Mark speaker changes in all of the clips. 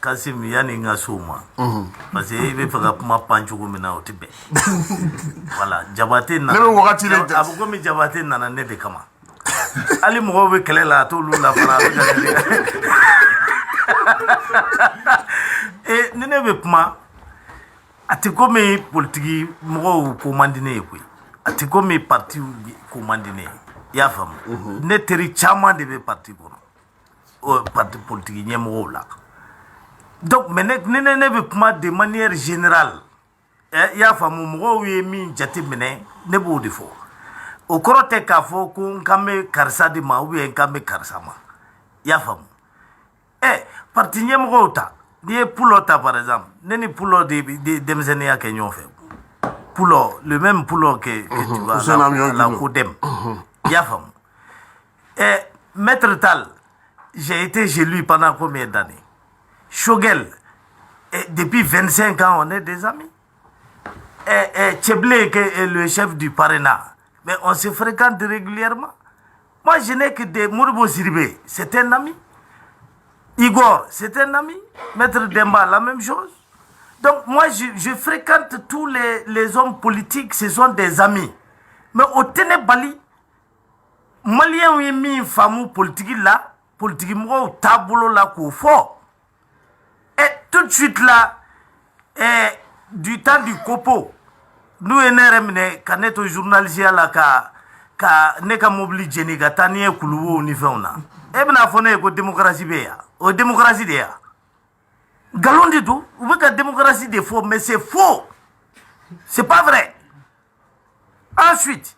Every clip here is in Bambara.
Speaker 1: Kasim yani nga soma parce que il veut faire kuma pancho ko mina o tibe voilà Jabate na abu ko mi Jabate na ne de kama ali mo be kele la to lu la fara e ne be kuma ati ko mi politique mo ko mandine ko ati ko mi parti ko mandine ya fam ne teri chama de be parti ko o parti politique nyemo la. Donc, ne veut pas de manière générale. Il y a des gens qui ont ne beau défaut. Au côté k'a fo qu'on kame karsa de ma ou bien kame karsa ma. Il y a des parti nyemrota. Ni poulota par exemple. Ni poulo de demzenia kenyon fait. Poulo, le même poulo que tu vois la Kodem. Il y a Maître Tal, j'ai été chez lui pendant combien d'années? Shogel, depuis 25 ans, on est des amis. Tcheblé, qui est le chef du Parena, mais on se fréquente régulièrement. Moi, je n'ai que des Mourbo Siribé, c'est un ami. Igor, c'est un ami. Maître Demba, la même chose. Donc, moi, je fréquente tous les hommes politiques, ce sont des amis. Mais au Ténébali, Malien, oui, mis une femme politique là, politique, moi, au tableau là, qu'on fait. Et tout de suite là, du temps du Kopo, nous quand on est journaliste là, ne ka mobili jeni ka taa ni ye kuluwo ni fɛnw na e bɛna fɔ ne ye ko démocratie bɛ yan o ye démocratie de ye yan nkalon de don u bɛ ka démocratie de fɔ mais c'est faux c'est pas vrai. Ensuite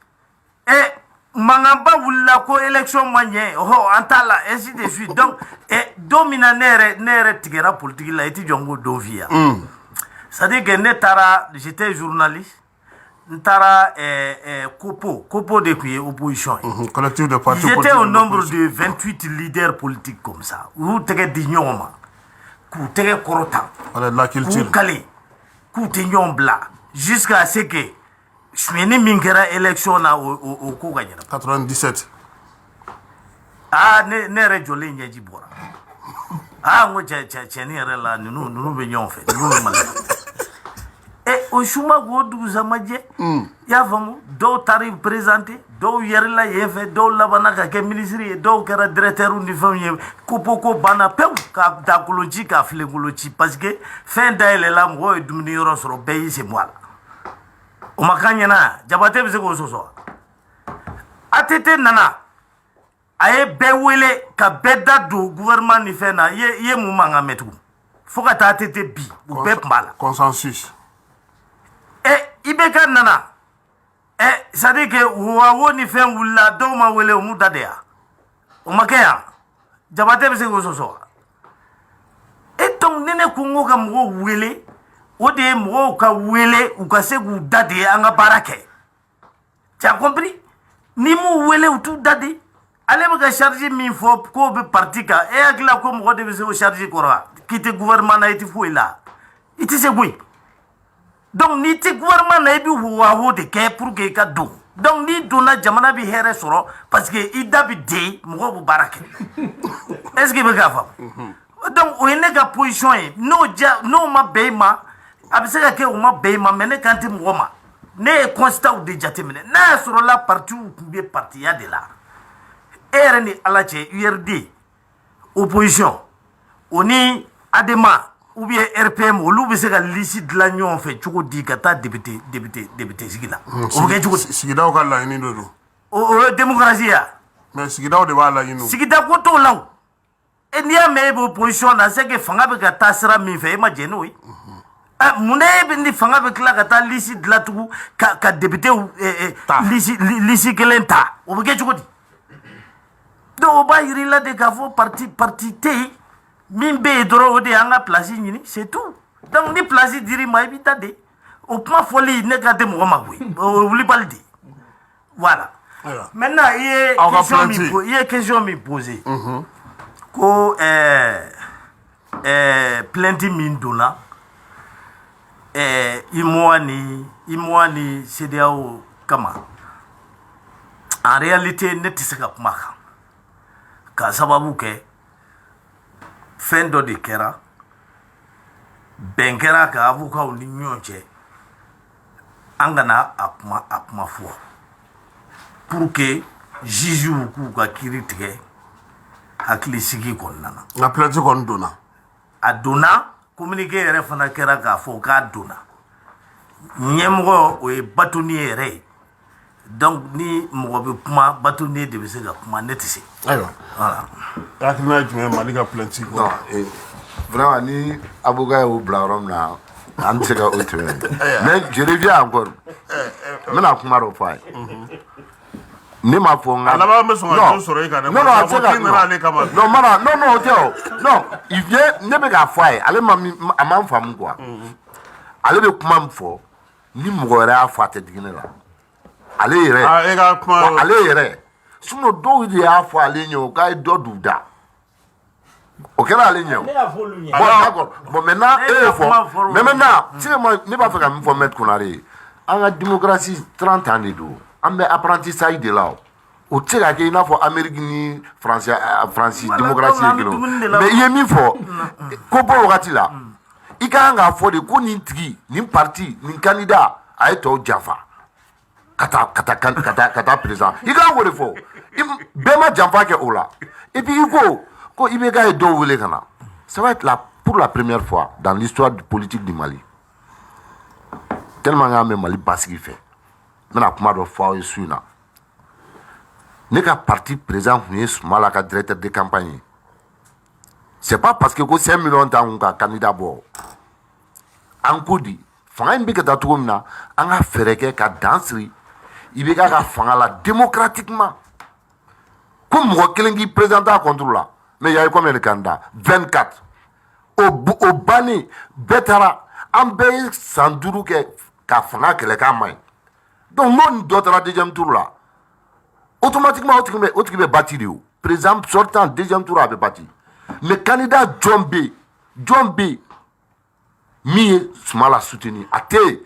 Speaker 1: manganba wulila ko élection ma ɲɛ an t'a la ainsi de suite donc don min na ne yɛrɛ tigɛra politique la i ti jɔ n k'o don f'i ye c'est à dire que ne taara j'étais journaliste. Ntara Kopo de qui est opposition.
Speaker 2: Collectif de partis
Speaker 1: politiques. J'étais au nombre de 28 leaders politiques comme ça. Où t'es dignon, où t'es corotan, où calé, où t'es bla, jusqu'à ce que je suis né minkera élection au Koganya.
Speaker 2: 97.
Speaker 1: Ah, ne rejolé n'y bora. Ah, moi j'ai là, nous venions fait, nous au chouma go douzamadje ya famu do tari présenté do yerla yefe do labana ka ke ministre do kera directeur ni famille ko bana pew ka dakoloji ka flegoloji parce que fin d'aile la mo dumni yoro soro beyi c'est moi o makanya na Jabate be se ko soso atete nana aye bewele ka beda do gouvernement ni fena ye mu manga metu foka ta atete bi ou be mbala
Speaker 2: consensus.
Speaker 1: Ibeka nana c'est-à-dire que wawo ni fen wula do ma wele mu dadea o makaya Jabate be se ko soso et donc nene kungo ka mo wele o de mo ka wele u ka se ku dade anga barake tu as compris ni mu wele u tu dade ale be ka charger min fo ko be parti ka e akila ko mo de be se ko charger kora kite gouvernement na iti fo ila iti se gui. Donc ni ti gouvernement na bi huwa de ke pour que ka do donc ni dona jamana bi here soro parce que ida bi de mo bu barake est-ce que be ka fa donc o ene ga position no ma beima abise ka ke o ma beima mene kanti mo ma ne constat ou de jatemene na soro la parti ou be parti ya de la ni alache URD opposition oni adema ou bien RPM ou bien c'est la liste de l'union fait tu dis que ta député sigila o ke tu
Speaker 2: sigida o kala ni do
Speaker 1: o démocratie
Speaker 2: mais sigida o de wala yinu
Speaker 1: sigida ko to law e ni ame opposition na c'est que fanga be ka tasira mi fait ma jeno wi mune be ni fanga be kla ka ta liste de la tu ka député liste kelenta o ke tu di do ba yiri la de ka fo parti te min be doro de anga place ni c'est tout donc ni place diri ma bita de au point folie ne ka de mo ma oui oublie pas le dire voilà maintenant il y a question me poser ko plainte min dona imwani CEDEAO kama en réalité ne tisaka kuma ka sababu ke fin dɔ de kɛra bɛn kɛra ka avocat ni ɲɔgɔn cɛ an kana a kuma fɔ pour que juge k'u ka kiiri tigɛ hakili sigi kɔnɔna na.
Speaker 2: nka plainte kɔni donna.
Speaker 1: a donna communiqué yɛrɛ fana kɛra k'a fɔ k'a donna ɲɛmɔgɔ o ye bâtonnier yɛrɛ ye donc ni mɔgɔ bɛ kuma bâtonnier de bɛ se ka kuma ne tɛ se.
Speaker 2: ayiwa
Speaker 1: voilà.
Speaker 2: hakilina ye jumɛn Mali ka plainte kɔ.
Speaker 3: non vraiment ni avocat y'o bila yɔrɔ min na an tɛ se ka o tɛmɛ mais je reviens encore n bɛna kuma dɔ fɔ a ye. ne m'a fɔ n ka.
Speaker 2: a laban bɛ sɔn ka jo sɔrɔ e kan dɛ.
Speaker 3: non a tɛ se ka non mana non o tɛ o non il vient ne bɛ k'a fɔ a ye ale ma a ma n faamu quoi ale bɛ kuma min fɔ ni mɔgɔ wɛrɛ y'a fɔ a tɛ digi ne la ale yɛrɛ.
Speaker 2: e ka kuma.
Speaker 3: ale yɛrɛ sinon dɔw de y'a fɔ ale ɲɛ o k'a ye dɔ d'u da o kɛra ale ɲɛ o. bon d'accord bon maintenant e y'o fɔ mais maintenant ne b'a fɛ ka min fɔ Maître Konare an ka démocratie 30 ans de don an bɛ apprentissage de la o tɛ se ka kɛ i n'a fɔ Amérique ni France démocratie ye kelen mais i ye min fɔ ko bɔ wagati la i ka kan k'a fɔ de ko nin tigi nin parti nin candidat a ye tɔw janfa ka taa président i ka kan k'o de fɔ bɛɛ ma janfa kɛ o la et puis i ko IBK ye dɔw wele ka na ça va être pour la première fois dans l'histoire politique du Mali tellement k'an bɛ Mali basigi fɛ n bɛna kuma dɔ fɔ aw ye su in na ne ka parti président tun ye Sumala ka directeur de campagne ye c'est pas parce que ko 5 millions t'an kun ka candidat bɔ an ko di fanga in bɛ ka taa cogo min na an ka fɛɛrɛ kɛ ka dan siri IBK ka fanga la démocratiquement ko mɔgɔ kelen k'i présenté a contre la mais il y a eu combien de candidats 24 o bannen bɛɛ taara an bɛɛ ye san 5 kɛ ka fanga kɛlɛ k'a ma ɲi donc n'o ni dɔ taara deuxième tour la automatiquement o tigi bɛ bâti de o président sortant deuxième tour a bɛ bâti mais candidat jɔn bɛ yen min ye Sumala soutenu a tɛ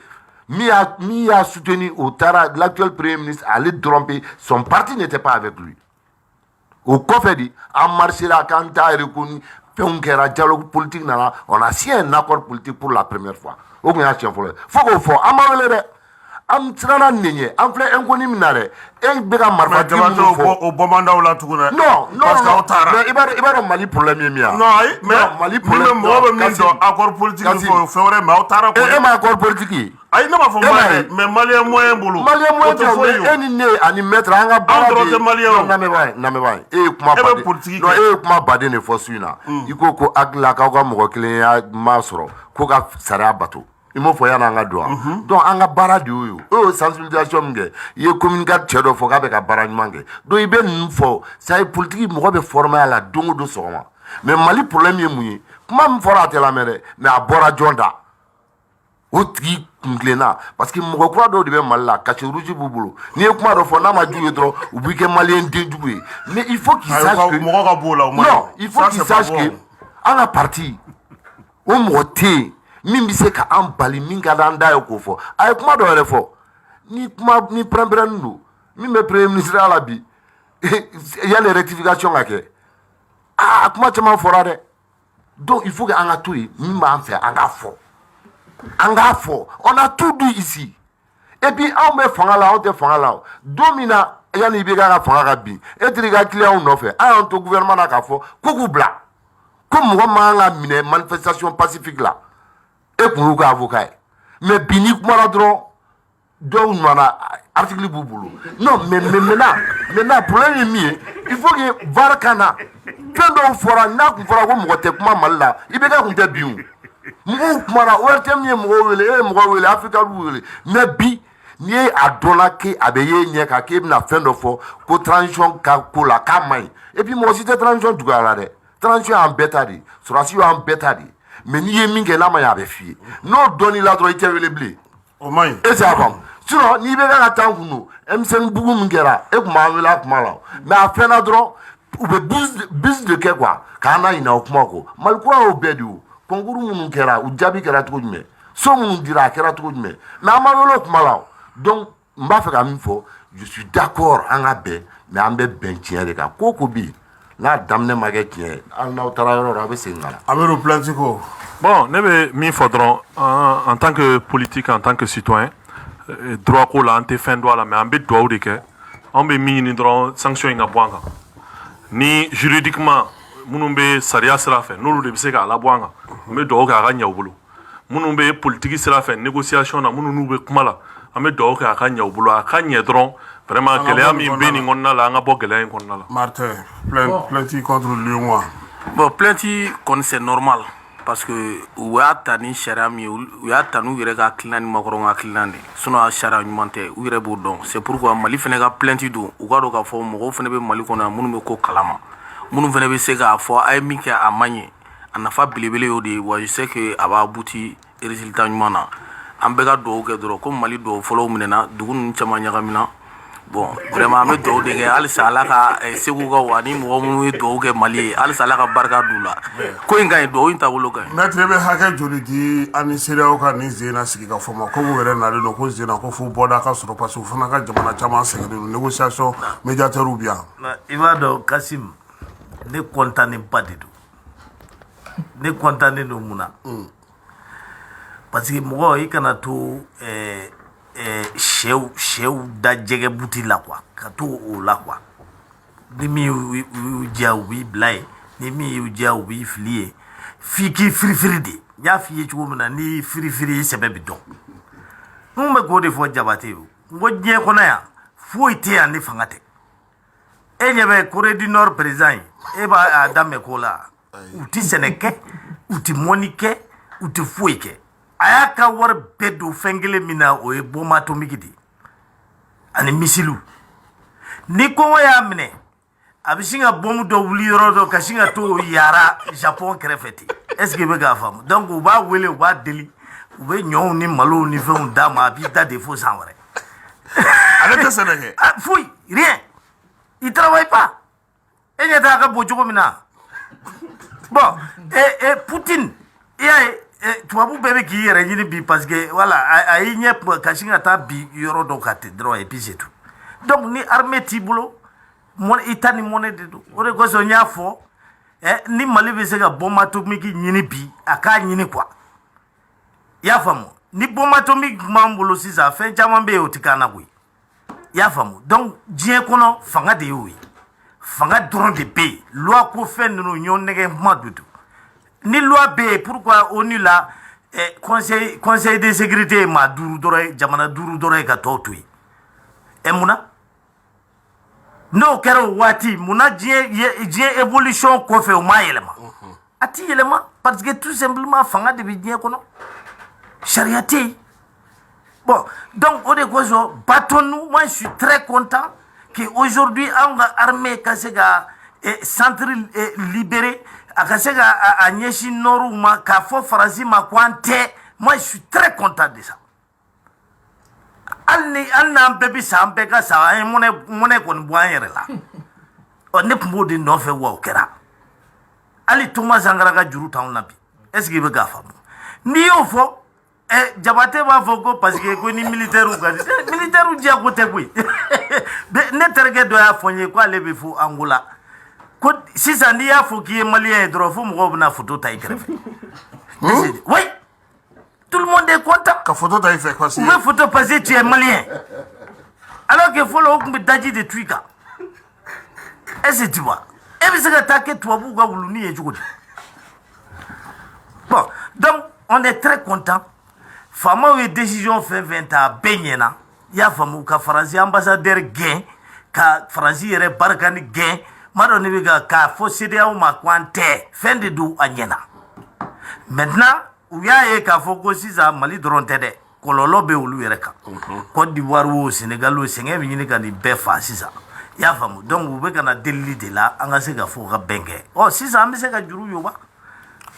Speaker 3: yen min y'a soutenu o taara l'actuel premier ministre ale dɔrɔn pe son parti n'était pas avec lui au kɔfɛ de an marchera k'an t'a reconnu fɛnw kɛra dialogue politique nana on a signé un accord politique pour la première fois o tun y'a siɲɛ fɔlɔ ye fo k'o fɔ an ma wele dɛ an siranna nin ɲɛ an filɛ inconnu min na dɛ e bɛ ka marifatigi minnu fɔ
Speaker 2: o bɔ man d'aw la tugun dɛ.
Speaker 3: non
Speaker 2: parce que aw taara.
Speaker 3: mais i b'a dɔn Mali problème ye min ye.
Speaker 2: non ayi mais
Speaker 3: Mali problème
Speaker 2: mɔgɔ bɛ min dɔn accord politique fɔ fɛn wɛrɛ mais aw taara ko.
Speaker 3: e ma accord politique ye.
Speaker 2: ayi ne m'a fɔ moyen mais malien moyen bolo.
Speaker 3: malien moyen tɛ mais e ni ne ani maître an ka baara de ye.
Speaker 2: an dɔrɔn tɛ malien o.
Speaker 3: namɛba ye e ye kuma baden.
Speaker 2: e bɛ politique kɛ.
Speaker 3: non e ye kuma baden de fɔ su in na. i ko hakili la k'aw ka mɔgɔ kelen y'a ma sɔrɔ ko ka sariya bato. i m'o fɔ yanni an ka don wa. donc an ka baara de y'o ye o y'o sensibilisation min kɛ i ye communicateur cɛ dɔ fɔ k'a bɛ ka baara ɲuman kɛ donc i bɛ ninnu fɔ ça y est politique mɔgɔ bɛ former a la don o don sɔgɔma mais Mali problème ye mun ye kuma min fɔra a tɛ lamɛn dɛ mais a bɔra jɔn da o tigi kuntilenna parce que mɔgɔ kura dɔw de bɛ Mali la cachet rouge b'u bolo n'i ye kuma dɔ fɔ n'a ma jugu ye dɔrɔn u b'i kɛ maliyɛn denjugu ye mais il faut qu'il sache que
Speaker 2: mɔgɔ ka b'o la o ma ɲi.
Speaker 3: non il faut qu'il sache que an ka parti o mɔgɔ tɛ yen min bɛ se ka an bali min ka d'an da ye k'o fɔ a ye kuma dɔ yɛrɛ fɔ ni pɛrɛn-pɛrɛnnin don min bɛ premier ministre la bi yanni rectification ka kɛ a kuma caman fɔra dɛ donc il faut que an ka to yen min b'an fɛ an k'a fɔ on a tout dit ici et puis anw bɛ fanga la anw tɛ fanga la don min na yanni i bɛ ka fanga ka bin e tiri ka client nɔfɛ an y'an to gouvernement na k'a fɔ ko k'u bila ko mɔgɔ man kan ka minɛ manifestation pacifique la e kun y'u ka avocat ye mais bi n'i kumana dɔrɔn dɔw nana article b'u bolo non mais maintenant problème ye min ye il faut que VAR ka na fɛn dɔw fɔra n'a kun fɔra ko mɔgɔ tɛ kuma Mali la i bɛ kɛ kun tɛ bin o mɔgɔw kumana ORTM ye mɔgɔw wele e ye mɔgɔw wele Africa b'u wele mais bi n'i ye a dɔnna k'e a bɛ ye ɲɛ kan k'e bɛna fɛn dɔ fɔ ko transition ka ko la k'a man ɲi et puis mɔgɔ si tɛ transition juguya la dɛ transition y'an bɛɛ ta de ye sɔrɔdasi y'an bɛɛ ta de ye mais n'i ye min kɛ n'a ma ɲi a bɛ f'i ye n'o dɔnn'i la dɔrɔn i tɛ wele bilen
Speaker 2: o ma ɲi
Speaker 3: e tɛ a faamu sinon n'i bɛ ka taa kun don M5 bugu min kɛra e kun b'an wele a kuma la mais a fɛnna dɔrɔn u bɛ bus de kɛ quoi k'an na ɲinɛ o kuma kɔ Mali kura y'o bɛɛ de ye o concours minnu kɛra u jaabi kɛra cogo jumɛn so minnu dira a kɛra cogo jumɛn mais an ma wele o kuma la donc n b'a fɛ ka min fɔ je suis d'accord an ka bɛn mais an bɛ bɛn tiɲɛ de kan ko ko bɛ yen n'a daminɛ ma kɛ tiɲɛ ye hali n'aw taara yɔrɔ yɔrɔ a bɛ segin ka na.
Speaker 2: Amiru plainte ko.
Speaker 4: Bon, ne bɛ min fɔ dɔrɔn en tant que politique, en tant que citoyen, droit ko la an tɛ fɛn dɔn a la mais an bɛ dugawu de kɛ an bɛ min ɲini dɔrɔn sanction in ka bɔ an kan ni juridiquement minnu bɛ sariya sira fɛ n'olu de bɛ se k'a labɔ an kan an bɛ dugawu kɛ a ka ɲɛ u bolo minnu bɛ politique sira fɛ négociation na minnu n'u bɛ kuma la an bɛ dugawu kɛ a ka ɲɛ u bolo a ka ɲɛ dɔrɔn vraiment gɛlɛya min bɛ nin kɔnɔna la an ka bɔ gɛlɛya in kɔnɔna la.
Speaker 2: Martin, plainte contre Lyon.
Speaker 5: Bon, plainte kɔni c'est normal parce que u y'a ta ni sariya min ye u y'a ta n'u yɛrɛ ka hakilina ni makɔrɔ ka hakilina de sinon a sariya ɲuman tɛ u yɛrɛ b'o dɔn c'est pourquoi Mali fɛnɛ ka plainte don u ka dɔn k'a fɔ mɔgɔw fɛnɛ bɛ Mali kɔnɔ yan minnu bɛ ko kalama minnu fɛnɛ bɛ se k'a fɔ a ye min kɛ a man ɲɛ a nafa belebele y'o de ye wa je sais que a b'a abouti résultat ɲuman na an bɛɛ ka dugawu kɛ dɔrɔn ko Mali dugawu fɔlɔw minɛna dugu ninnu caman ɲagamina bon vraiment an bɛ dugawu de kɛ halisa Ala ka segu ka wa ni mɔgɔ minnu ye dugawu kɛ Mali ye halisa Ala ka barika d'u la ko in ka ɲi dugawu in taabolo ka ɲi.
Speaker 2: Maître bɛ hakɛ joli di an ni CEDEAO ka nin sen na sigi ka fɔ ma ko u yɛrɛ nalen don ko sen na ko fo bɔda ka sɔrɔ parce que u fana ka jamana caman sɛgɛnnen don négociation médiateur bi yan.
Speaker 1: I b'a dɔn Kasim ne content ba de don ne content don mun na parce que mɔgɔ i kana to sɛw da jɛgɛ buti la quoi ka to o la quoi ni min y'u diya u b'i bila ye ni min y'u diya u b'i fili ye f'i k'i firifiri de n y'a f'i ye cogo min na n'i firifiri i sɛbɛ bi dɔn n bɛ k'o de fɔ Jabate ye n ko diɲɛ kɔnɔ yan foyi tɛ yan ni fanga tɛ e ɲɛ bɛ Corée du Nord président ye e b'a daminɛ ko la u ti sɛnɛ kɛ u ti mɔni kɛ u ti foyi kɛ a y'a ka wari bɛɛ don fɛn kelen min na o ye bombe atomique de ani missile ni kɔngɔ y'a minɛ a bɛ sin ka bombe dɔ wuli yɔrɔ dɔ ka sin ka to yaara Japon kɛrɛfɛ ten est ce que i bɛ k'a faamu donc u b'a wele u b'a deli u bɛ ɲɔw ni malow ni fɛnw d'a ma a b'i da de fo san wɛrɛ.
Speaker 2: Ale tɛ sɛnɛ kɛ.
Speaker 1: Foyi rien il travaille pas e ɲɛ t'a ka bon cogo min na bon Poutine i y'a ye tubabu bɛɛ bɛ k'i yɛrɛ ɲini bi parce que voilà a y'i ɲɛ ka sin ka taa bi yɔrɔ dɔ ka ten dɔrɔn et puis c'est tout donc ni armée t'i bolo i ta ni mɔnɛ de don o de kosɔn n y'a fɔ ni Mali bɛ se ka bombe atomique ɲini bi a k'a ɲini quoi i y'a faamu ni bombe atomique b'an bolo sisan fɛn caman bɛ yen o tɛ k'an na koyi i y'a faamu donc diɲɛ kɔnɔ fanga de y'o ye fanga dɔrɔn de bɛ yen loi ko fɛn ninnu ɲɔgɔn nɛgɛ kuma de don ni loi bɛ yen pourquoi ONU la conseil de sécurité ye maa 5 dɔrɔn ye jamana 5 dɔrɔn ye ka tɔw to yen munna n'o kɛra o waati munna diɲɛ évolution kɔfɛ o m'a yɛlɛma a tɛ yɛlɛma parce que tout simplement fanga de bɛ diɲɛ kɔnɔ sariya tɛ yen bon donc o de kosɔn battons-nous moi je suis très content que aujourd'hui an ka armée ka se ka centre libéré a ka se ka a ɲɛsin nord ma k'a fɔ Faransi ma ko an tɛ moi je suis très content de ça hali n'an bɛɛ bi sa an bɛɛ ka sa an ye mɔnɛ kɔni bɔ an yɛrɛ la ne tun b'o de nɔfɛ wa o kɛra hali Thomas Sankara ka juru t'anw na bi est ce que i bɛ k'a faamu n'i y'o fɔ Jabate b'a fɔ ko parce que ko ni militaire ka militaire diya ko tɛ koyi ne terikɛ dɔ y'a fɔ n ye ko ale bɛ fo Angola ko sisan n'i y'a fɔ k'i ye malien ye dɔrɔn fo mɔgɔw bɛna photo ta i kɛrɛfɛ oui tout le monde est content
Speaker 2: ka photo ta i fɛ parce que
Speaker 1: u bɛ photo parce que tu es malien alors que fɔlɔ o tun bɛ daji de tu i kan est-ce que tu vois e bɛ se ka taa kɛ tubabuw ka wuluni ye cogo di bon donc on est très content faamaw ye décision fɛn fɛn ta a bɛɛ ɲɛna i y'a faamu ka Faransi ambassadeur gɛn ka Faransi yɛrɛ barikani gɛn ma dɔn ne bɛ k'a fɔ CEDEAO ma ko an tɛ fɛn de don a ɲɛna maintenant u y'a ye k'a fɔ ko sisan Mali dɔrɔn tɛ dɛ kɔlɔlɔ bɛ olu yɛrɛ kan Côte d'Ivoire o Sénégal o sɛgɛn bɛ ɲini ka nin bɛɛ fa sisan i y'a faamu donc u bɛ ka na delili de la an ka se ka fɔ ka bɛn kɛ sisan an bɛ se ka juru yoba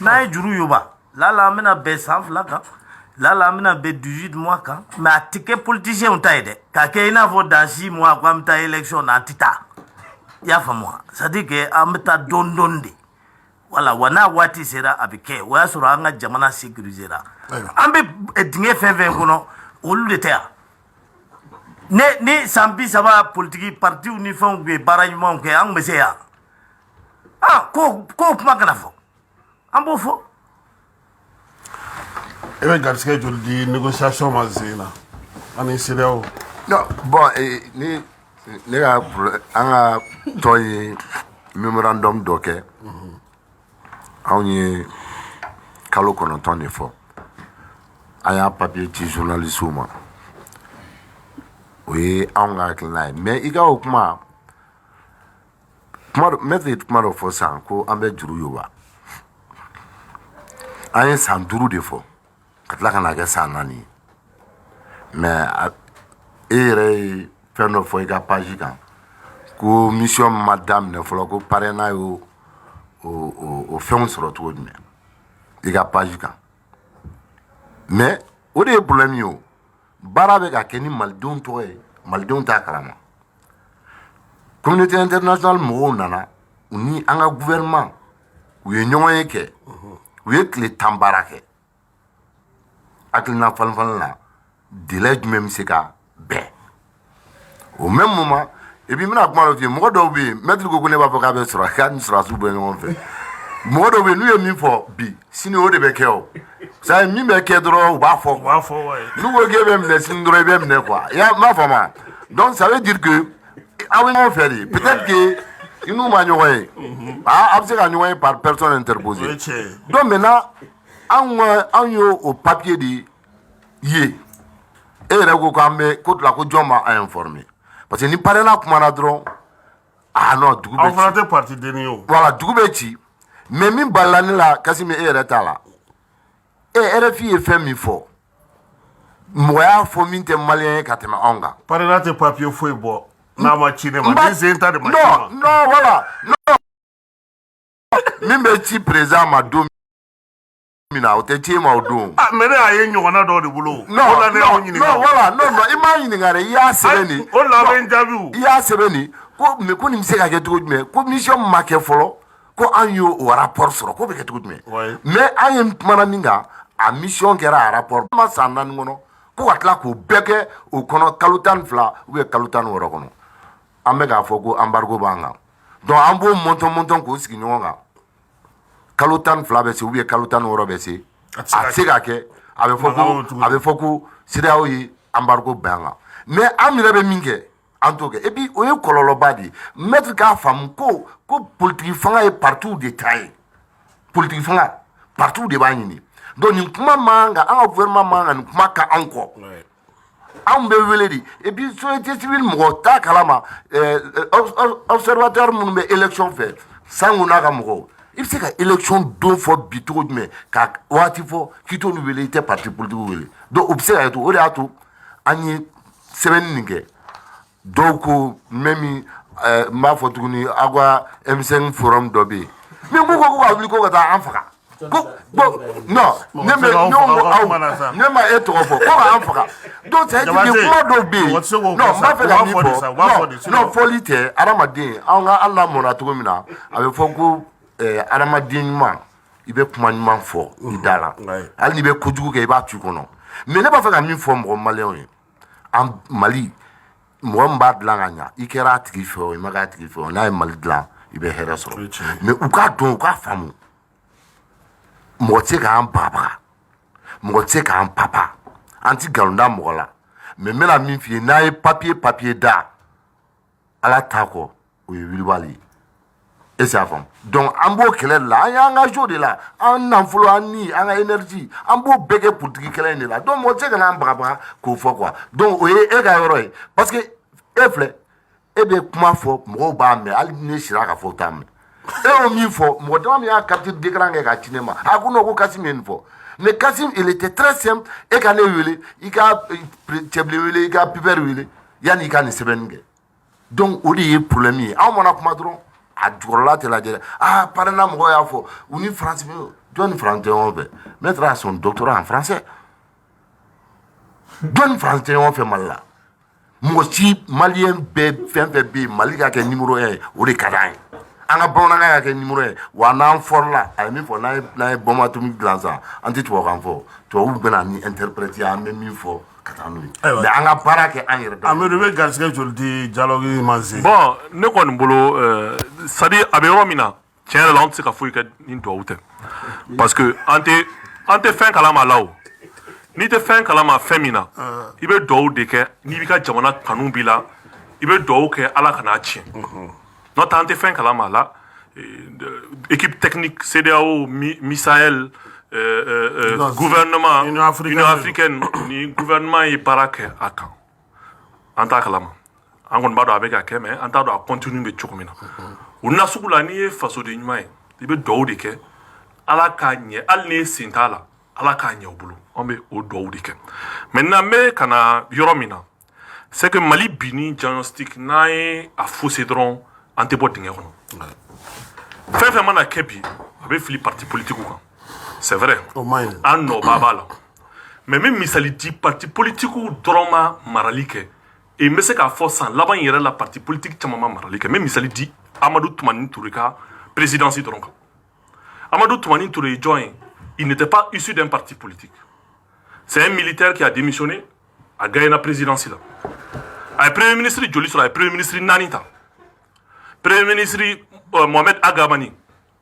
Speaker 1: n'an ye juru yoba lala an bɛna bɛn san 2 kan lala an bɛna bɛn 18 mois kan mais a tɛ kɛ politicien ta ye dɛ k'a kɛ i n'a fɔ dans 6 mois ko an bɛ taa élection na an tɛ taa i y'a faamu wa c'est à dire que an bɛ taa dɔɔni dɔɔni de voilà wa n'a waati sera a bɛ kɛ o y'a sɔrɔ an ka jamana sécurisera an bɛ dingɛ fɛn fɛn kɔnɔ olu de tɛ yan ni san 30 politiki partiw ni fɛnw tun ye baara ɲumanw kɛ an tun bɛ se yan ah ko kuma kana fɔ an b'o fɔ.
Speaker 2: e bɛ garisɛgɛ joli di négociation ma Zena ani CEDEAO.
Speaker 3: non bon ni ne ka an ka tɔn ye memorandum dɔ kɛ anw ye kalo 9 de fɔ an y'a papier ci journaliste ma o ye anw ka hakilina ye mais i ka o kuma maître ye kuma dɔ fɔ sisan ko an bɛ juru yoba an ye san 5 de fɔ ka tila ka na kɛ san 4 ye mais e yɛrɛ ye fɛn dɔ fɔ i ka page kan ko mission ma daminɛ fɔlɔ ko parrainage y'o o fɛnw sɔrɔ cogo jumɛn i ka page kan mais o de ye problème ye o baara bɛ ka kɛ ni malidenw tɔgɔ ye malidenw t'a kalama communauté internationale mɔgɔw nana u ni an ka gouvernement u ye ɲɔgɔn ye kɛ u ye tile 10 baara kɛ hakilina falen na délai jumɛn bɛ se ka bɛn au même moment et puis mina kuma dɔ f'i ye mɔgɔ dɔw bɛ yen maître ko ne b'a fɔ k'a bɛ sɔrɔ k'a ni sɔrɔdasiw bɛ ɲɔgɔn fɛ mɔgɔ dɔw bɛ yen n'u ye min fɔ bi sini o de bɛ kɛ o ça min bɛ kɛ dɔrɔn u b'a fɔ n'u ko k'e bɛ minɛ sini dɔrɔn i bɛ minɛ quoi m'a faamu donc ça veut dire que aw bɛ ɲɔgɔn fɛ de peut-être que i n'u ma ɲɔgɔn ye a bɛ se ka ɲɔgɔn ye par personne interposée donc maintenant anw y'o papier de ye e yɛrɛ ko k'an bɛ ko tila ko jɔn b'a informer parce que ni parrainage kumana dɔrɔn non dugu bɛ ci.
Speaker 2: aw fana tɛ parti denni ye o.
Speaker 3: voilà dugu bɛ ci mais min balila ne la Kassim e yɛrɛ t'a la RFI ye fɛn min fɔ mɔgɔ y'a fɔ min tɛ maliyɛn ye ka tɛmɛ anw kan.
Speaker 2: parrainage tɛ papier foyi bɔ n'a ma ci ne ma ni Zena ta de ma ci ma.
Speaker 3: non voilà non min bɛ ci président ma don min na o tɛ ci ma o don.
Speaker 2: mais ne y'a ye ɲɔgɔnna dɔ de bolo.
Speaker 3: non voilà non i m'a ɲininka dɛ i y'a sɛbɛn nin.
Speaker 2: o la bɛ n jaabi o.
Speaker 3: i y'a sɛbɛn nin ko mais ko nin bɛ se ka kɛ cogo jumɛn ko mission ma kɛ fɔlɔ ko an y'o rapport sɔrɔ ko bɛ kɛ cogo jumɛn. mais an ye kumana min kan a mission kɛra a rapport ma san 4 kɔnɔ ko ka tila k'o bɛɛ kɛ o kɔnɔ kalo 12 ou bien kalo 16 kɔnɔ an bɛ k'a fɔ ko embargo b'an kan donc an b'o mɔntɔn k'o sigi ɲɔgɔn kan. kalo 12 bɛ se ou bien kalo 16 bɛ se a tɛ se ka kɛ a bɛ fɔ ko CEDEAO ye embargo bɛn an kan mais an yɛrɛ bɛ min kɛ an t'o kɛ et puis o ye kɔlɔlɔba de ye maître k'a faamu ko politique fanga ye partout de ta ye politique fanga partout de b'a ɲini donc nin kuma man kan an ka gouvernement man kan nin kuma ka anw kɔ anw bɛ wele de et puis société civile mɔgɔ t'a kalama observateur minnu bɛ élection fɛ sango n'a ka mɔgɔw i bɛ se ka élection don fɔ bi cogo jumɛn ka waati fɔ k'i t'olu wele i tɛ parti politique wele donc o bɛ se ka kɛ to o de y'a to an ye sɛbɛnni nin kɛ dɔw ko même n b'a fɔ tuguni aw ka M5 forum dɔ bɛ yen min ko ko ka wuli ko ka taa an faga ko non ne ma e tɔgɔ fɔ ko ka an faga donc c'est dire que kuma dɔw bɛ yen non n b'a fɛ ka min fɔ non fɔli tɛ adamaden an ka hali n'a mɔna cogo min na a bɛ fɔ ko adamaden ɲuman i bɛ kuma ɲuman fɔ i da la hali n'i bɛ kojugu kɛ i b'a tu kɔnɔ mais ne b'a fɛ ka min fɔ mɔgɔ maliyɛnw ye an Mali mɔgɔ min b'a dilan ka ɲa i kɛra a tigi fɛ o i ma kɛ a tigi fɛ o n'a ye Mali dilan i bɛ hɛrɛ sɔrɔ mais u k'a dɔn u k'a faamu mɔgɔ tɛ se k'an bagabaga mɔgɔ tɛ se k'an papa an ti nkalon da mɔgɔ la mais n bɛna min f'i ye n'a ye papier da ala t'a kɔ o ye wilibali ye e y'a faamu donc an b'o kɛlɛ de la an y'an engagé o de la an nafolo an ni an ka énergie an b'o bɛɛ kɛ politique kɛlɛ in de la donc mɔgɔ tɛ se ka n'an bagabaga k'o fɔ quoi donc o ye e ka yɔrɔ ye parce que e filɛ e bɛ kuma fɔ mɔgɔw b'a mɛn hali ni ne sira ka fɔ t'a mɛn e y'o min fɔ mɔgɔ caman min y'a carte d'écran kɛ k'a ci ne ma a ko non ko Kassim ye nin fɔ mais Kassim il était très simple e ka ne wele i ka cɛbilen wele i ka pipɛri wele yanni i ka nin sɛbɛnni kɛ donc o de ye problème ye anw mana kuma dɔrɔn a jukɔrɔla tɛ lajɛ dɛ parrainage mɔgɔw y'a fɔ u ni France bɛ jɔn ni France tɛ ɲɔgɔn fɛ maître a son doctorat en français jɔn ni France tɛ ɲɔgɔn fɛ Mali la mɔgɔ si maliyɛn bɛɛ fɛn fɛn bɛ yen Mali ka kɛ numéro 1 ye o de ka d'an ye an ka bamanankan ka kɛ numéro 1 wa n'an fɔrɔla a ye min fɔ n'an ye bombe atomique dilan sisan an tɛ tubabukan fɔ tubabuw bɛ na ni interprète ye an bɛ min fɔ ka taa n'o ye mais an ka baara kɛ an yɛrɛ dɔn. Amadu bɛ garisɛgɛ joli di dialogue ma se.
Speaker 4: bon ne kɔni bolo c'est à dire a bɛ yɔrɔ min na tiɲɛ yɛrɛ la an tɛ se ka foyi kɛ ni duwawu tɛ parce que an tɛ fɛn kalama la o n'i tɛ fɛn kalama fɛn min na i bɛ duwawu de kɛ n'i b'i ka jamana kanu b'i la i bɛ duwawu kɛ ala kana tiɲɛ n'o tɛ an tɛ fɛn kalama a la équipe technique CEDEAO Misael gouvernement Union africaine ni gouvernement ye baara kɛ a kan an t'a kalama an kɔni b'a dɔn a bɛ ka kɛ mais an t'a dɔn a continue bɛ cogo min na o nasugu la n'i ye fasoden ɲuman ye i bɛ duwawu de kɛ ala k'a ɲɛ hali n'i sen t'a la ala k'a ɲɛ u bolo an bɛ o duwawu de kɛ maintenant n bɛ ka na yɔrɔ min na c'est que mali bi ni diagnostic n'an ye a faussé dɔrɔn an tɛ bɔ dingɛ kɔnɔ fɛn fɛn mana kɛ bi a bɛ fili parti politique kan c'est vrai an nɔba b'a la mais n bɛ misali di parti politique dɔrɔn ma marali kɛ et n bɛ se k'a fɔ san laban in yɛrɛ la parti politique caman ma marali kɛ n bɛ misali di Amadou Toumani Touré ka présidence dɔrɔn kan Amadou Toumani Touré ye jɔn ye il n'était pas issu d'un parti politique c'est un militaire qui a démissionné a gagné la présidence là a ye premier ministre joli sɔrɔ a ye premier ministre naani ta premier ministre Mohamed Agamani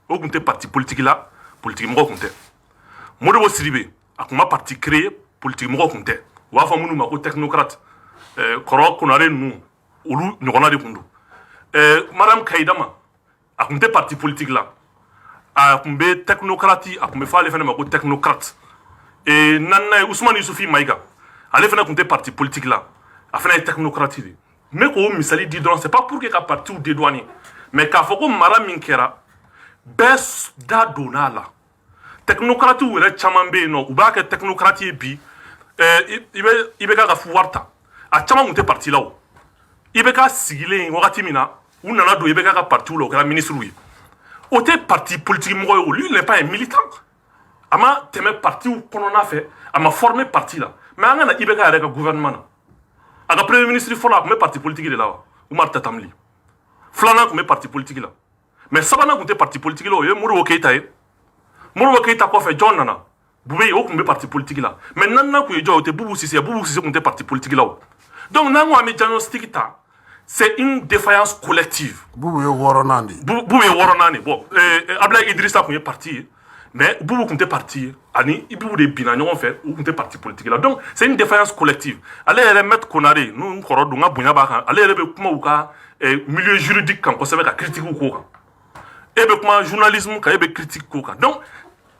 Speaker 4: o tun tɛ parti politique la politique mɔgɔ tun tɛ Modibo Sidibé a tun ma parti créé politique mɔgɔ tun tɛ u b'a fɔ minnu ma ko technocrate kɔrɔ Konare ninnu olu ɲɔgɔnna de tun don Madame Kayidama a tun tɛ parti politique la a tun bɛ technocrate a tun bɛ fɔ ale fana ma ko technocrate naaninan ye Ousmane Youssoufi Maïga ale fana tun tɛ parti politique la a fana ye technocrate de n bɛ k'o misali di dɔrɔn c'est pas pour que ka partiw dédouaner mais k'a fɔ ko mara min kɛra bɛɛ da donna la technocratiw yɛrɛ caman bɛ yen nɔ u b'a kɛ technocrate ye bi i bɛ ka pouvoir ta a caman tun tɛ parti la o i bɛ ka sigilen wagati min na u nana don i bɛ ka partiw la o kɛra ministre ye o tɛ parti politique mɔgɔ ye o lui n'est pas un militant a ma tɛmɛ partiw kɔnɔna fɛ a ma former parti la mais an ka na IBK yɛrɛ ka gouvernement na a ka premier ministre fɔlɔ a tun bɛ parti politique de la wa Umar Tatamli filanan tun bɛ parti politique la mais sabanan tun tɛ parti politique la o ye Modibo Keyita ye Modibo Keyita kɔfɛ jɔn nana Bube o tun bɛ parti politique la mais naaninan tun ye jɔn o tɛ Boubou Cissé tun tɛ parti politique la o donc n'an ko an bɛ diagnostic ta c'est une défaillance collective.
Speaker 2: Boubou ye wɔɔrɔnan de ye.
Speaker 4: Boubou ye wɔɔrɔnan de bon Abdoulaye Idrissa tun ye parti ye mais Boubou tun tɛ parti ye ani Boubou de binna ɲɔgɔn fɛ u tun tɛ parti politique la donc c'est une défaillance collective ale yɛrɛ Maître Konare n'u kɔrɔ don n ka bonya b'a kan ale yɛrɛ bɛ kuma u ka milieu juridique kan kosɛbɛ ka critique k'o kan e bɛ kuma journalisme kan e bɛ critique k'o kan donc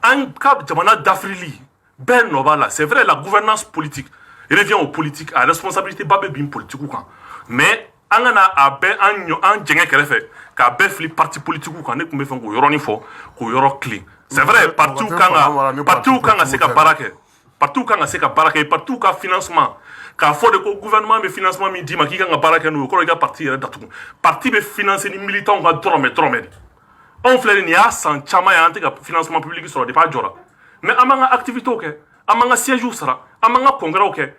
Speaker 4: an ka jamana dafirili bɛɛ nɔ b'a la c'est vrai la gouvernance politique revient aux politiques a responsabilité ba bɛ bin politique kan mais an ka na a bɛɛ an jɛngɛ kɛrɛfɛ k'a bɛɛ fili parti politique kan ne tun bɛ fɛ k'o yɔrɔnin fɔ k'o yɔrɔ clé c'est vrai partiw kan ka se ka baara kɛ partiw kan ka se ka baara kɛ partiw ka financement k'a fɔ de ko gouvernement bɛ financement min d'i ma k'i kan ka baara kɛ n'o ye o kɔrɔ i ka parti yɛrɛ datugu parti bɛ financer ni militants ka dɔrɔmɛ de anw filɛ nin y'a san caman ye an tɛ ka financement public sɔrɔ depuis a jɔra mais an b'an ka activités kɛ an b'an ka sièges sara an b'an ka congrès kɛ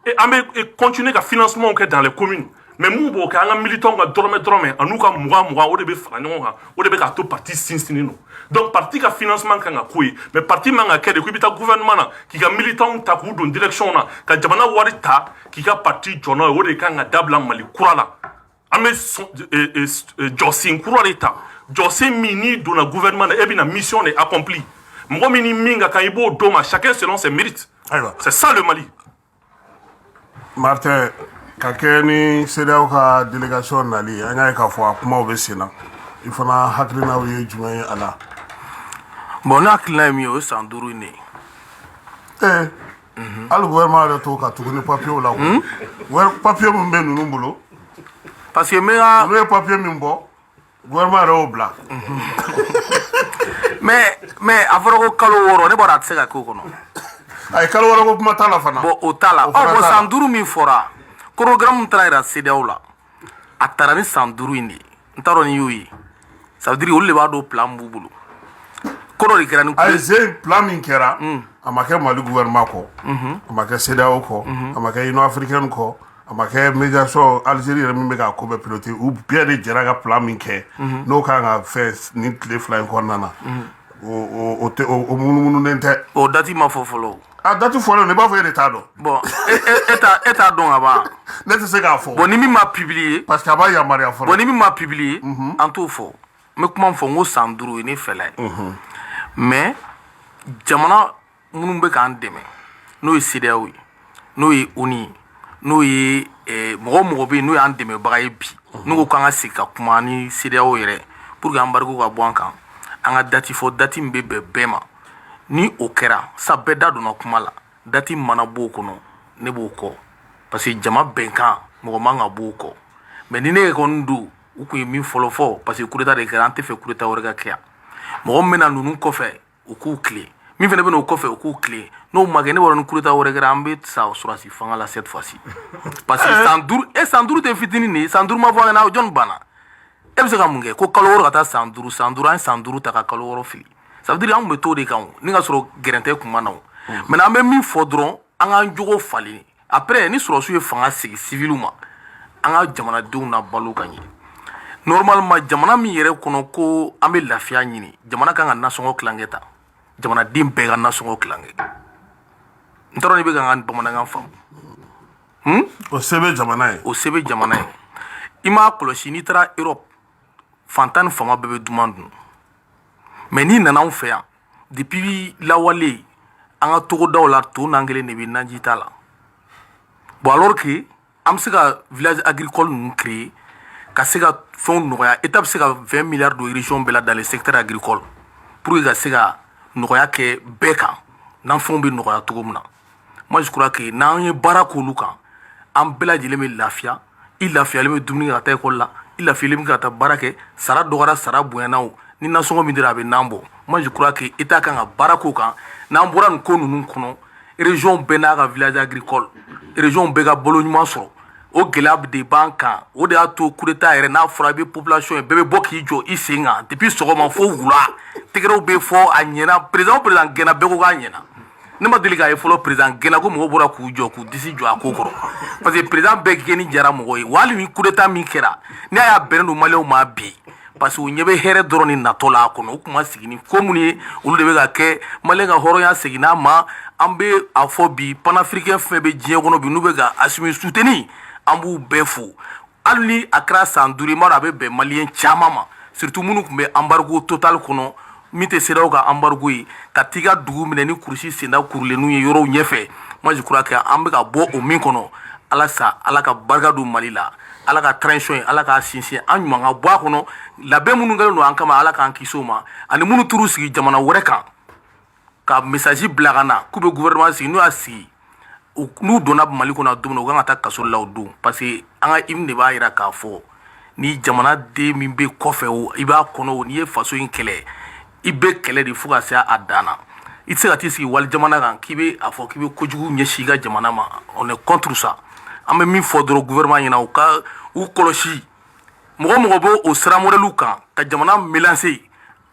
Speaker 4: et an bɛ continuer ka financement kɛ dans les communes mais mun b'o kɛ an ka militants ka dɔrɔmɛ an'u ka mugan o de bɛ fara ɲɔgɔn kan o de bɛ k'a to parti sinsinnen don donc parti ka financement kan ka k'o ye mais parti man ka kɛ de ko i bɛ taa gouvernement na k'i ka militants ta k'u don direction na ka jamana wari ta k'i ka parti jɔ n'o ye o de kan ka dabila Mali kura la an bɛ jɔsen kura de ta jɔsen min n'i donna gouvernement na e bɛna mission de accompli mɔgɔ min ni min ka kan i b'o d'o ma chacun selon ses mérites c'est ça le Mali.
Speaker 2: Martin ka kɛ ni CEDEAO ka délégation nali an y'a ye k'a fɔ a kumaw bɛ sen na i fana hakilinaw ye jumɛn ye a la.
Speaker 5: bon ne hakilina ye min ye o ye san 5 in de ye.
Speaker 2: hali gouvernement yɛrɛ t'o kan tuguni papiyew la papiye min bɛ ninnu bolo
Speaker 5: parce que n'u
Speaker 2: ye papiye min bɔ gouvernement yɛrɛ y'o bila.
Speaker 5: mais a fɔra ko kalo 6 ne bɔra a tɛ se ka k'o kɔnɔ.
Speaker 2: a ye kalo 6 ko kuma t'a la fana.
Speaker 5: bon o t'a la bon san 5 min fɔra programme min taara yira CEDEAO la a taara ni san 5 in de ye n t'a dɔn ni y'o ye ça veut dire olu de b'a dɔn plan b'u bolo ko dɔ de kɛra ni.
Speaker 2: ayi ze plan min kɛra a ma kɛ Mali gouvernement kɔ a ma kɛ CEDEAO kɔ a ma kɛ Union africaine kɔ a ma kɛ médiation Algérie yɛrɛ min bɛ k'a ko bɛɛ piloter u bɛɛ de jɛra ka plan min kɛ n'o kan ka fɛn nin tile 2 in kɔnɔna na o munumununen tɛ.
Speaker 5: o date ma fɔ fɔlɔ.
Speaker 2: a date fɔlen ne b'a fɔ e de t'a dɔn.
Speaker 5: bon e t'a dɔn ka ban.
Speaker 2: ne tɛ se k'a fɔ.
Speaker 5: bon ni min ma publier.
Speaker 2: parce que a b'a yamaruya fɔlɔ.
Speaker 5: bon ni min ma publier an t'o fɔ me kuma fɔ n ko san 5 ye ne fɛla ye mais jamana minnu bɛ k'an dɛmɛ n'o ye CEDEAO ye n'o ye ONU ye n'o ye mɔgɔ bɛ yen n'o y'an dɛmɛbaga ye bi n'u ko k'an ka segin ka kuma ni CEDEAO yɛrɛ pour que embargo ka bɔ an kan an ka dati fɔ dati min bɛ bɛn bɛɛ ma ni o kɛra sa bɛɛ da donna kuma la dati mana b'o kɔnɔ ne b'o kɔ parce que jama bɛnkan mɔgɔ man ka b'o kɔ mais ni ne kɔni don u kun ye min fɔlɔ fɔ parce que coup d'état de kɛra an tɛ fɛ coup d'état wɛrɛ ka kɛ yan mɔgɔ min bɛna ninnu kɔfɛ u k'u tilen min fana bɛna o kɔfɛ u k'u tilen n'o ma kɛ ne b'a dɔn ni coup d'état wɛrɛ kɛra an bɛ sa sɔrɔsi fanga la cette fois ci parce que san 5 tɛ fitinin de ye san 5 ma fɔ an ɲɛna jɔnni banna e bɛ se ka mun kɛ ko kalo 6 ka taa san 5 an ye san 5 ta ka kalo 6 fili ça veut dire an tun bɛ t'o de kan ni ka sɔrɔ gɛrɛntɛ kun ma na o maintenant an bɛ min fɔ dɔrɔn an k'an jogo falen après ni sɔrɔsiw ye fanga sigi civils ma an ka jamanadenw na balo ka ɲɛ normalement jamana min yɛrɛ kɔnɔ ko an bɛ lafiya ɲini jamana kan ka nasɔngɔ tilankɛ ta jamanaden bɛɛ ka nasɔngɔ tilankɛ n t'a dɔn i bɛ ka n ka bamanankan faamu
Speaker 2: o se bɛ jamana ye
Speaker 5: o se bɛ jamana ye i m'a kɔlɔsi n'i taara Europe fantan ni fama bɛɛ bɛ duman dun mais n'i nana anw fɛ yan depuis lawale an ka togodaw la to n'an kelen de bɛ naji t'a la bon alors que an bɛ se ka village agricole ninnu créer ka se ka fɛnw nɔgɔya état bɛ se ka 20 milliards de région bɛɛ la dans le secteur agricole pour que ka se ka nɔgɔya kɛ bɛɛ kan n'an fɛnw bɛ nɔgɔya cogo min na moi je crois que n'an ye baara k'olu kan an bɛɛ lajɛlen bɛ lafiya i lafiyalen bɛ dumuni kɛ ka taa école la i lafiyalen bɛ ka taa baara kɛ sara dɔgɔyara sara bonyana o ni nasɔngɔ min dira a bɛ nan bɔ moi je crois que état kan ka baara k'o kan n'an bɔra nin ko ninnu kɔnɔ région bɛɛ n'a ka village agricole région bɛɛ ka balo ɲuman sɔrɔ o gɛlɛya de b'an kan o de y'a to coup d'état yɛrɛ n'a fɔra i bɛ population ye bɛɛ bɛ bɔ k'i jɔ i sen kan depuis sɔgɔma fo wula tɛgɛrɛw bɛ fɔ a ɲɛna président gɛnna bɛɛ ko k'a ɲɛna ne ma deli k'a ye fɔlɔ président gɛnna ko mɔgɔw bɔra k'u jɔ k'u disi jɔ a ko kɔrɔ parce que président bɛɛ gɛnni jara mɔgɔ ye wa hali ni coup d'état min kɛra ne y'a bɛnnen don maliyɛnw ma bi parce que u ɲɛ bɛ hɛrɛ dɔrɔn ni natɔ la a kɔnɔ u tun ma sigi ni ko minnu ye olu de bɛ ka kɛ maliyɛn ka hɔrɔnya seginna ma an bɛ a fɔ bi panafricain fɛn bɛ diɲɛ kɔnɔ bi n'u bɛ ka Assimi soutenir an b'u bɛɛ fo hali ni a kɛra san 5 i m'a dɔn a bɛ bɛn maliyɛn caman ma surtout minnu tun bɛ embargo total kɔnɔ min tɛ CEDEAO ka embargo ye ka t'i ka dugu minɛ ni kurusi senda kurulenninw ye yɔrɔw ɲɛfɛ moi je crois que an bɛ ka bɔ o min kɔnɔ ala sa ala ka barika don Mali la ala ka transition ye ala k'a sinsin an ɲuman ka bɔ a kɔnɔ labɛn minnu kɛlen don an kama ala k'an kisi o ma ani minnu t'u sigi jamana wɛrɛ kan ka message bila ka na k'u bɛ gouvernement sigi n'u y'a sigi n'u donna Mali kɔnɔ don min na u kan ka taa kaso la o don parce que an ka hymne de b'a jira k'a fɔ ni jamanaden min bɛ kɔfɛ o i b'a kɔnɔ o n'i ye faso in kɛlɛ i bɛ kɛlɛ de fo ka se a dan na i tɛ se ka t'i sigi wali jamana kan k'i bɛ a fɔ k'i bɛ kojugu ɲɛsin i ka jamana ma on est contre ça an bɛ min fɔ dɔrɔn gouvernement ɲɛna u ka u kɔlɔsi mɔgɔ bɛ o sira modèle kan ka jamana mélanger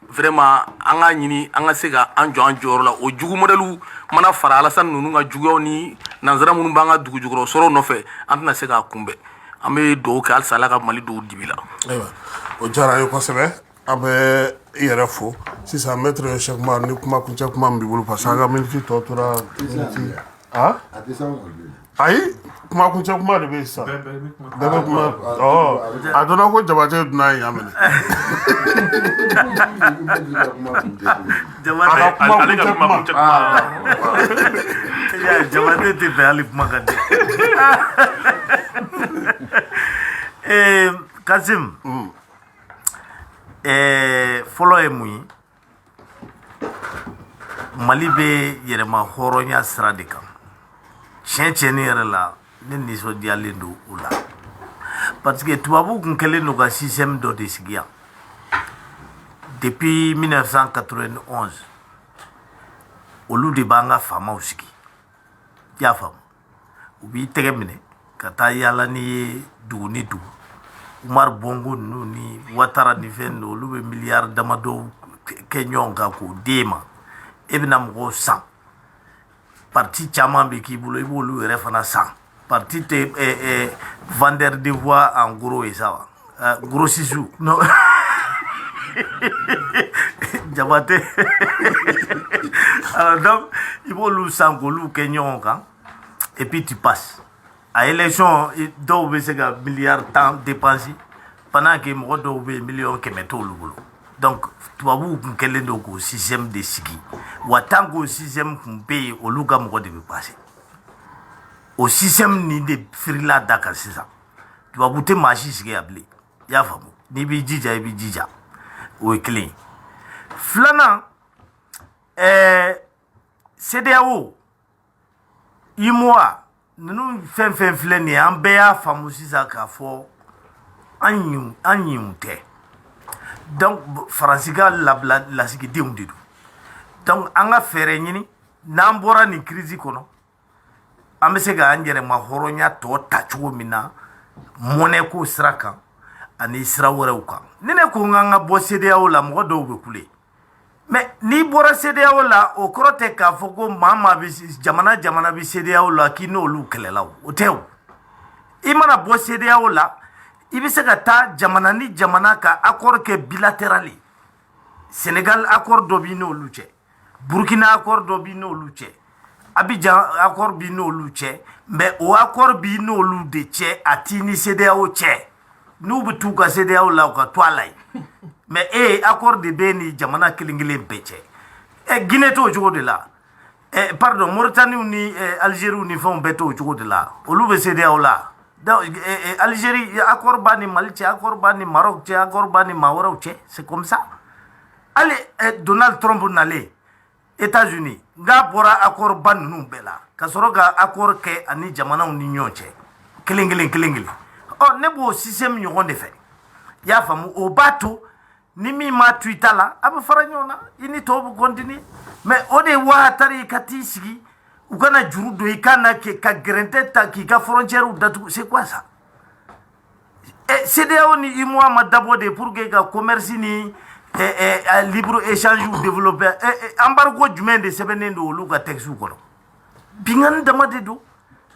Speaker 5: vraiment an ka ɲini an ka se ka an jɔ an jɔyɔrɔ la o jugu modèle mana fara Alasani ninnu ka juguyaw ni nanzara minnu b'an ka dugu jukɔrɔ sɔrɔ nɔfɛ an tɛna se k'a kunbɛn an bɛ dugawu kɛ halisa ala ka Mali don dibi la.
Speaker 2: ayiwa o diyara an ye kosɛbɛ an bɛ i yɛrɛ fo sisan maître Cheikh Umar ni kuma kuncɛ kuma min b'i bolo parce que an ka miniti tɔ tora miniti ayi kuma kuncɛ kuma de bɛ yen sisan bɛɛ bɛ kuma a donna ko Jabate dunan ye yan minɛ
Speaker 4: ale ka kuma kuncɛ
Speaker 1: Jabate tɛ fɛ hali kuma ka di Kasim fɔlɔ ye mun ye Mali bɛ yɛrɛma hɔrɔnya sira de kan tiɲɛ tiɲɛni yɛrɛ la ne nisɔndiyalen don o la parce que tubabuw kun kɛlen don ka système dɔ de sigi yan depuis 1991 olu de b'an ka faamaw sigi i y'a faamu u b'i tɛgɛ minɛ ka taa yaala n'i ye dugu ni dugu Umar Bongo ninnu ni Ouattara ni fɛn ninnu olu bɛ miliyari damadɔ kɛ ɲɔgɔn kan k'o d'e ma e bɛna mɔgɔw san parti caman bɛ k'i bolo i b'olu yɛrɛ fana san parti tɛ vendeur de voix en gros ye sa wa grossistes non Jabate alors donc i b'olu san k'olu kɛ ɲɔgɔn kan et puis tu passes à élection dɔw bɛ se ka miliyari 10 dépenser pendant que mɔgɔ dɔw bɛ million 100 t'olu bolo donc tubabuw kun kɛlen don k'o système de sigi wa tant qu'o système kun bɛ yen olu ka mɔgɔ de bɛ passer o système nin de firila da kan sisan tubabu tɛ maa si sigi yan bilen i y'a faamu n'i b'i jija i b'i jija o ye kelen ye filanan CEDEAO IMOA ninnu fɛn fɛn filɛ nin ye an bɛɛ y'a faamu sisan k'a fɔ an ɲinw tɛ donc faransi ka lasigidenw de don donc an ka fɛɛrɛ ɲini n'an bɔra nin crise kɔnɔ an bɛ se k'an yɛrɛma hɔrɔnya tɔ ta cogo min na mɔnɛ ko sira kan ani sira wɛrɛw kan ni ne ko n ka bɔ CEDEAO la mɔgɔ dɔw bɛ kule mais n'i bɔra CEDEAO la o kɔrɔ tɛ k'a fɔ ko maa bɛ jamana bɛ CEDEAO la k'i n'olu kɛlɛla o tɛ o i mana bɔ CEDEAO la i bɛ se ka taa jamana ni jamana ka accord kɛ bilatéral ye Sénégal accord dɔ b'i n'olu cɛ Burkina accord dɔ b'i n'olu cɛ Abidjan accord b'i n'olu cɛ mais o accord b'i n'olu de cɛ a t'i ni CEDEAO cɛ n'u bɛ t'u ka CEDEAO la u ka to a la yen mais accord de bɛ ni jamana kelen kelen bɛɛ cɛ Guinée t'o cogo de la pardon Mauritanie ni Algérie ni fɛnw bɛɛ t'o cogo de la olu bɛ CEDEAO la donc Algérie accord b'a ni Mali cɛ accord b'a ni Maroc cɛ accord b'a ni maa wɛrɛw cɛ c'est comme ça hali Donald Trump nalen États-Unis n'a bɔra accord ba ninnu bɛɛ la ka sɔrɔ ka accord kɛ ani jamanaw ni ɲɔgɔn cɛ kelen kelen ne b'o système ɲɔgɔn de fɛ i y'a faamu o b'a to ni min ma to i ta la a bɛ fara ɲɔgɔn na i ni tɔw bɛ continuer mais o de ye wahatari ka t'i sigi u kana juru don i kan na ka gɛrɛntɛ ta k'i ka frontière datugu c'est quoi ça CEDEAO ni IMOA ma dabɔ de pour que ka commerce ni libre échange développer embargo jumɛn de sɛbɛnnen don olu ka texte kɔnɔ bingani dama de don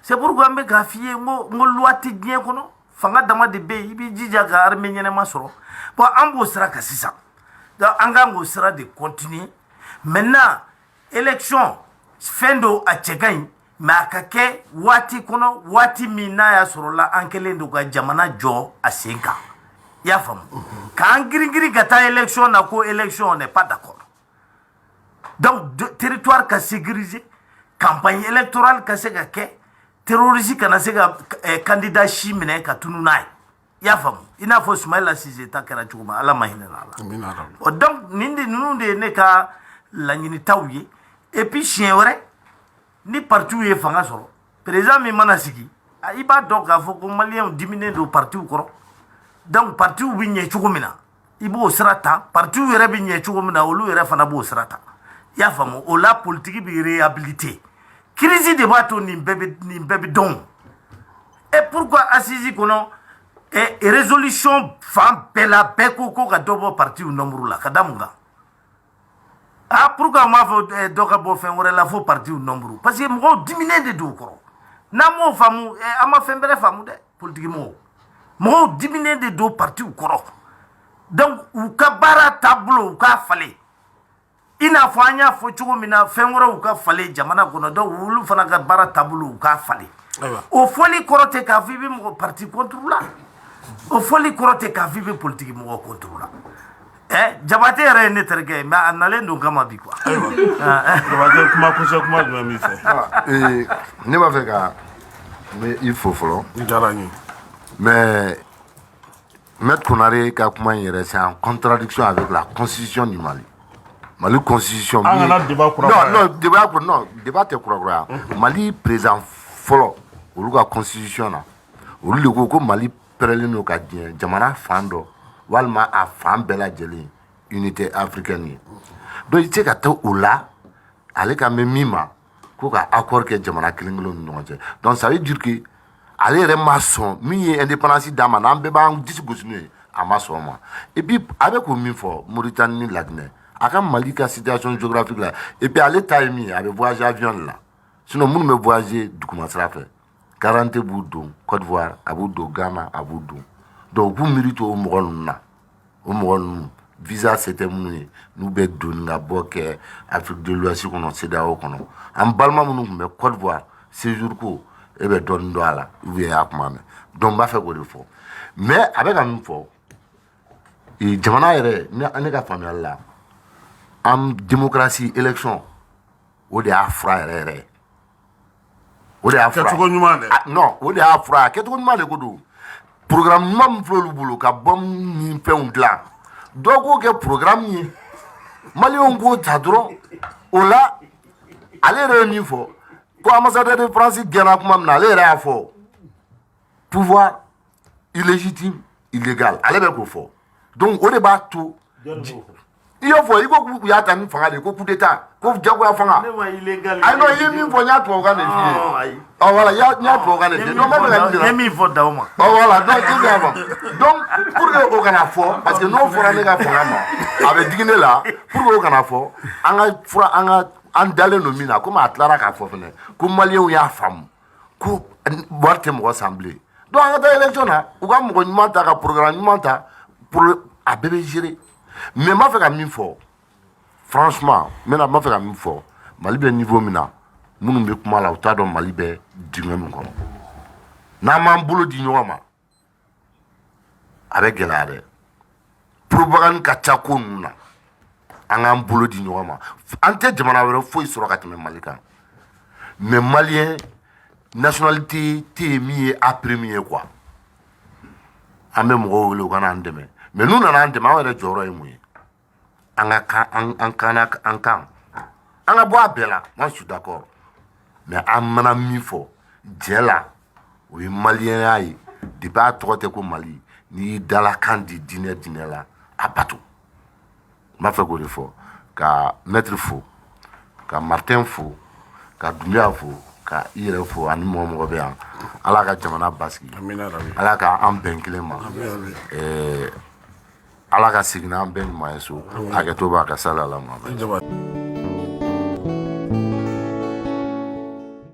Speaker 1: c'est pourquoi an bɛ k'a f'i ye n ko loi tɛ diɲɛ kɔnɔ fanga dama de bɛ yen i b'i jija ka armée ɲɛnama sɔrɔ bon an b'o sira kan sisan donc an kan k'o sira de continuer maintenant élection fɛn do a cɛ ka ɲi mais a ka kɛ waati kɔnɔ waati min n'a y'a sɔrɔ la an kɛlen don ka jamana jɔ a sen kan i y'a faamu k'an girin ka taa élection na ko élection on n'est pas d'accord donc territoire ka sécuriser campagne électorale ka se ka kɛ terroriste kana se ka candidat si minɛ ka tunu n'a ye i y'a faamu i n'a fɔ Sumayila Sise ta kɛra cogo min Ala ma hinɛ la donc ninnu de ye ne ka laɲinitaw ye et puis siɲɛ wɛrɛ ni partiw ye fanga sɔrɔ président min mana sigi i b'a dɔn k'a fɔ ko maliyɛnw diminen don partiw kɔrɔ donc partiw bɛ ɲɛ cogo min na i b'o sira ta partiw yɛrɛ bɛ ɲɛ cogo min na olu yɛrɛ fana b'o sira ta i y'a faamu o la politique bɛ réhabiliter crise de b'a to nin bɛɛ bɛ dɔn et pourquoi assise kɔnɔ résolution fan bɛɛ la bɛɛ ko ka dɔ bɔ partiw nombre la ka da mun kan pourquoi m'a fɔ dɔ ka bɔ fɛn wɛrɛ la fo partiw nombre parce que mɔgɔw diminen de don o kɔrɔ n'an m'o faamu an ma fɛn bɛrɛ faamu dɛ politique mɔgɔw diminen de don partiw kɔrɔ donc u ka baara taabolo u k'a falen i n'a fɔ an y'a fɔ cogo min na fɛn wɛrɛw ka falen jamana kɔnɔ donc olu fana ka baara taabolo u k'a falen o fɔli kɔrɔ tɛ k'a fɔ i bɛ mɔgɔ parti contre la o fɔli kɔrɔ tɛ k'a fɔ i bɛ politique mɔgɔ contre la Jabate yɛrɛ ye ne terikɛ ye mais a nalen don kama bi quoi
Speaker 2: Jabate kuma jumɛn b'i fɛ
Speaker 3: ne b'a fɛ ka i fo fɔlɔ
Speaker 2: n diyara n ye
Speaker 3: mais Maître Konare ka kuma in yɛrɛ c'est en contradiction avec la constitution du Mali constitution
Speaker 2: an kana débat kura
Speaker 3: non débat tɛ kurakuraya Mali président fɔlɔ olu ka constitution na olu de ko Mali pɛrɛlen don ka diɲɛ jamana fan dɔ walima a fan bɛɛ lajɛlen unité africaine ye donc i tɛ se ka taa o la ale ka mɛn min ma ko ka accord kɛ jamana kelen kelen ni ɲɔgɔn cɛ donc ça veut dire que ale yɛrɛ ma sɔn min ye indépendance d'a ma n'an bɛɛ b'an disi gosi n'o ye a ma sɔn o ma et puis a bɛ k'o min fɔ Mauritanie ni Laginɛ a ka Mali ka situation géographique la et puis ale ta ye min ye a bɛ voyager avion de la sinon minnu bɛ voyager duguma sira fɛ Garante b'u don Côte d'Ivoire a b'u don Ghana a b'u don donc u k'u miiri to o mɔgɔ ninnu na o mɔgɔ ninnu visa c'était minnu ye n'u bɛ doni ka bɔ kɛ Afrique de l'Ouest kɔnɔ CEDEAO kɔnɔ an balima minnu tun bɛ Côte d'Ivoire séjour ko e bɛ dɔɔnin dɔn a la ou bien a kuma mɛn donc n b'a fɛ k'o de fɔ mais a bɛ ka min fɔ jamana yɛrɛ ne ka faamuyali la an démocratie élection o de y'a fura yɛrɛ o de y'a fura
Speaker 2: kɛcogo ɲuman dɛ
Speaker 3: non o de y'a fura kɛcogo ɲuman de ko don programme ɲuman min filɛ olu bolo ka bombe ni fɛnw dilan dɔw k'o kɛ programme ye maliyɛnw k'o ta dɔrɔn o la ale yɛrɛ ye min fɔ ko ambassadeur de France gɛnna kuma min na ale yɛrɛ y'a fɔ pouvoir illégitime illégal ale bɛ k'o fɔ donc o de b'a to i y'o fɔ i ko k'u y'a ta ni fanga de ye ko coup d'état ko jagoya fanga ayi non i ye min fɔ n y'a tubabukan de f'i ye ɔ voilà n y'a tubabukan de f'i ye donc n bɛ fɛ ka min
Speaker 1: ye min fɔ d'aw ma
Speaker 3: ɔ voilà donc i y'a fɔ donc pour que o kana fɔ parce que n'o fɔra ne ka fanga ma a bɛ digi ne la pour que o kana fɔ an dalen don min na komi a tilara k'a fɔ fɛnɛ ko maliyɛnw y'a faamu ko wari tɛ mɔgɔ san bilen donc an ka taa élection na u ka mɔgɔ ɲuman ta ka programme ɲuman ta pour a bɛɛ bɛ gérer mais n b'a fɛ ka min fɔ franchement n b'a fɛ ka min fɔ mali bɛ niveau min na minnu bɛ kuma la u t'a dɔn mali bɛ dingɛ min kɔnɔ n'an m'an bolo di ɲɔgɔn ma a bɛ gɛlɛya dɛ propagande ka ca ko ninnu na an k'an bolo di ɲɔgɔn ma an tɛ jamana wɛrɛ foyi sɔrɔ ka tɛmɛ mali kan mais maliyɛn nationalité tɛ yen min ye a premier ye quoi an bɛ mɔgɔw wele u ka n'an dɛmɛ mais n'u nana an dɛmɛ an yɛrɛ jɔyɔrɔ ye mun ye an ka bɔ a bɛɛ la moi je suis d'accord mais an mana min fɔ jɛ la o ye maliyɛnya ye depuis a tɔgɔ tɛ ko mali n'i y'i dalakan di diinɛ la a bato n b'a fɛ k'o de fɔ ka maître fo ka martin fo ka dunbiya fo ka i yɛrɛ fo ani mɔgɔ bɛ yan ala ka jamana basigi ala ka an bɛn kelen ma ala ka segin an bɛɛ ɲuman ye so hakɛto b'a ka sala la ma